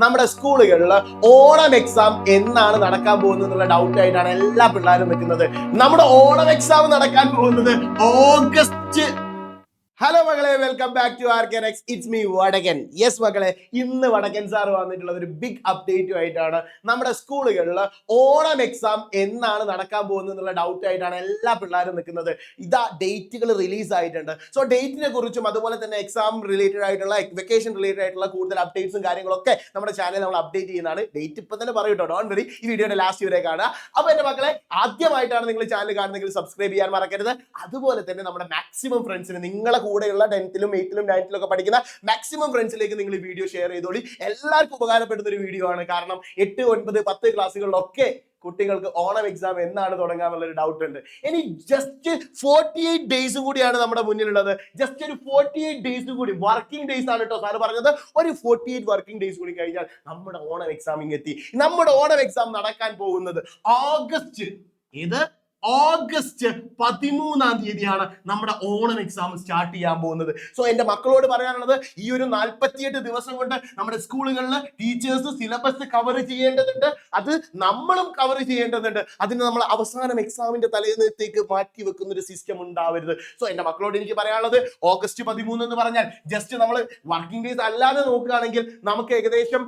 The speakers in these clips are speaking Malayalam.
നമ്മുടെ സ്കൂളുകളിൽ ഓണം എക്സാം എന്നാണ് നടക്കാൻ പോകുന്നത് എന്നുള്ള ഡൗട്ട് ആയിട്ടാണ് എല്ലാ പിള്ളേരും നിൽക്കുന്നത്. നമ്മുടെ ഓണം എക്സാം നടക്കാൻ പോകുന്നത് ഓഗസ്റ്റ്. ഹലോ മകളെ, welcome back to Arkenex. It's me Vadakkan. Yes മകളെ, ഇന്ന് വടകൻ സാർ വന്നിട്ടുള്ളത് ഒരു ബിഗ് അപ്ഡേറ്റും ആയിട്ടാണ്. നമ്മുടെ സ്കൂളുകളിൽ ഓണം എക്സാം എന്നാണ് നടക്കാൻ പോകുന്നത് എന്നുള്ള ഡൗട്ട് ആയിട്ടാണ് എല്ലാ പിള്ളേരും നിൽക്കുന്നത്. ഇതാ ഡേറ്റുകൾ റിലീസ് ആയിട്ടുണ്ട്. സോ ഡേറ്റിനെ കുറിച്ചും അതുപോലെ തന്നെ എക്സാം റിലേറ്റഡ് ആയിട്ടുള്ള വെക്കേഷൻ റിലേറ്റഡ് ആയിട്ടുള്ള കൂടുതൽ അപ്ഡേറ്റ്സും കാര്യങ്ങളൊക്കെ നമ്മുടെ ചാനൽ നമ്മൾ അപ്ഡേറ്റ് ചെയ്യുന്നതാണ്. ഡേറ്റ് ഇപ്പൊ തന്നെ പറയൂട്ടോ, ഡോണ്ട് വെറി. ഈ വീഡിയോയുടെ ലാസ്റ്റ് വരെ കാണുക. അപ്പൊ എന്റെ മക്കളെ, ആദ്യമായിട്ടാണ് നിങ്ങൾ ചാനൽ കാണുന്നെങ്കിൽ സബ്സ്ക്രൈബ് ചെയ്യാൻ മറക്കരുത്. അതുപോലെ തന്നെ നമ്മുടെ മാക്സിമം ഫ്രണ്ട്സിന്, നിങ്ങളെ കൂടെയുള്ള 10th-ലും 8th-ലും 9th-ലും ഒക്കെ പഠിക്കുന്ന മാക്സിമം ഫ്രണ്ട്സിലേക്ക് നിങ്ങൾ ഈ വീഡിയോ ഷെയർ ചെയ്തോളി. എല്ലാവർക്കും ഉപകാരപ്പെടുന്ന ഒരു വീഡിയോ ആണ്. കാരണം 8, 9, 10 ക്ലാസ്സുകളിലൊക്കെ കുട്ടികൾക്ക് ഓണം എക്സാം എന്നാണ് തുടങ്ങാന്നുള്ളൊരു ഡൗട്ട് ഉണ്ട്. ഇനി ജസ്റ്റ് 48 ഡേയ്സും കൂടിയാണ് നമ്മുടെ മുന്നിലുള്ളത്. ജസ്റ്റ് ഒരു 48 ഡേയ്സ് കൂടി, വർക്കിംഗ് ഡേയ്സ് ആണ് കേട്ടോ സാറ് പറഞ്ഞത്. ഒരു 48 വർക്കിംഗ് ഡേയ്സ് കൂടി കഴിഞ്ഞാൽ നമ്മുടെ ഓണം എക്സാമിങ് എത്തി. നമ്മുടെ ഓണം എക്സാം നടക്കാൻ പോകുന്നത് ഓഗസ്റ്റ് 13-ാം തീയതിയാണ് നമ്മുടെ ഓണം എക്സാം സ്റ്റാർട്ട് ചെയ്യാൻ പോകുന്നത്. സോ എന്റെ മക്കളോട് പറയാനുള്ളത്, ഈ ഒരു 48 ദിവസം കൊണ്ട് നമ്മുടെ സ്കൂളുകളിൽ ടീച്ചേഴ്സ് സിലബസ് കവർ ചെയ്യേണ്ടതുണ്ട്. അത് നമ്മളും കവർ ചെയ്യേണ്ടതുണ്ട്. അതിന് നമ്മൾ അവസാനം എക്സാമിന്റെ തലേന്നത്തേക്ക് മാറ്റി വെക്കുന്ന ഒരു സിസ്റ്റം ഉണ്ടാവരുത്. സോ എന്റെ മക്കളോട് എനിക്ക് പറയാനുള്ളത്, ഓഗസ്റ്റ് 13 എന്ന് പറഞ്ഞാൽ ജസ്റ്റ് നമ്മൾ വർക്കിംഗ് ഡേയ്സ് അല്ലാതെ നോക്കുകയാണെങ്കിൽ നമുക്ക് ഏകദേശം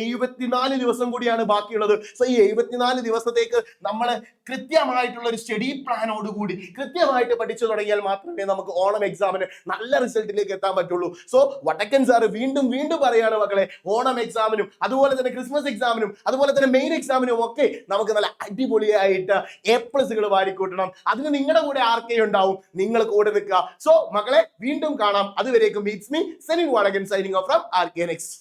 74 ദിവസം കൂടിയാണ് ബാക്കിയുള്ളത്. സോ ഈ 74 ദിവസത്തേക്ക് നമ്മൾ കൃത്യമായിട്ടുള്ള ഒരു സ്റ്റഡി പ്ലാനോടുകൂടി കൃത്യമായിട്ട് പഠിച്ചു തുടങ്ങിയാൽ മാത്രമേ നമുക്ക് ഓണം എക്സാമിന് നല്ല റിസൾട്ടിലേക്ക് എത്താൻ പറ്റുള്ളൂ. സോ വടക്കൻ സാറ് വീണ്ടും പറയാണ് മക്കളെ, ഓണം എക്സാമിനും അതുപോലെ തന്നെ ക്രിസ്മസ് എക്സാമിനും അതുപോലെ തന്നെ മെയിൻ എക്സാമിനും ഒക്കെ നമുക്ക് നല്ല അടിപൊളിയായിട്ട് A+കൾ വാരിക്കൂട്ടണം. അതിന് നിങ്ങളുടെ കൂടെ ആർക്കെ ഉണ്ടാവും, നിങ്ങൾ കൂടെ നിൽക്കുക. സോ മക്കളെ, വീണ്ടും കാണാം. അതുവരേക്കും it's me Senin Vadakkan, signing off from ആർക്കെനെക്സ്.